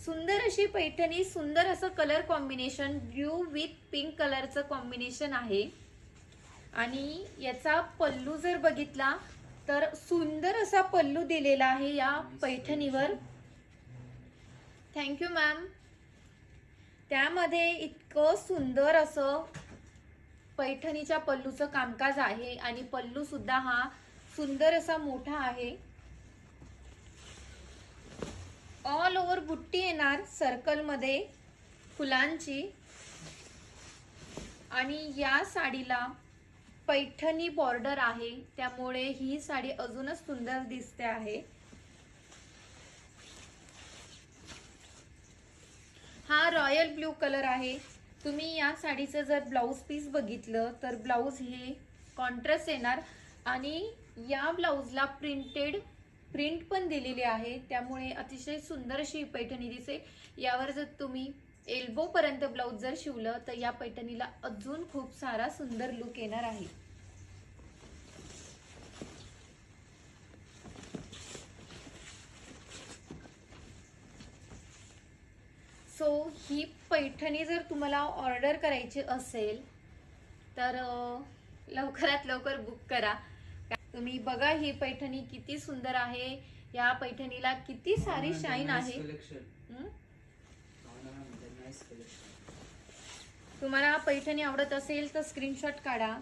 सुंदर अशी पैठणी, सुंदर असं colour combination, blue with pink कलरचं कॉम्बिनेशन आहे. आणि याचा पल्लू जर बघितला तर सुंदर असा पल्लू दिलेला आहे या पैठणीवर. Thank you ma'am. त्यामध्ये इतकं सुंदर असं पैठणीच्या पल्लूचं कामकाज आहे आणि पल्लू सुद्धा हा सुंदर असा मोठा आहे. ऑल ओव्हर बुट्टी येणार सर्कल मध्ये फुलांची. आणि या साडीला पैठणी बॉर्डर आहे, त्यामुळे ही साडी अजूनच सुंदर दिसते आहे. हा रॉयल ब्ल्यू कलर आहे. तुम्ही या साडीचं जर ब्लाऊज पीस बघितलं तर ब्लाऊज हे कॉन्ट्रास्ट येणार आणि या ब्लाऊजला प्रिंट पण दिलेली आहे, त्यामुळे अतिशय सुंदर अशी पैठणी दिसे. यावर जर तुम्ही एल्बो पर्यंत ब्लाऊज जर शिवलं तर या पैठणीला अजून खूप सारा सुंदर लुक येणार आहे. सो ही पैठणी जर तुम्हाला ऑर्डर करायची असेल तर लवकरात लवकर बुक करा. तुम्ही बघा ही पैठणी किती सुंदर आहे. या पैठणीला किती सारी शाईन आहे. तुम्हाला पैठणी आवडत असेल तर स्क्रीनशॉट काढा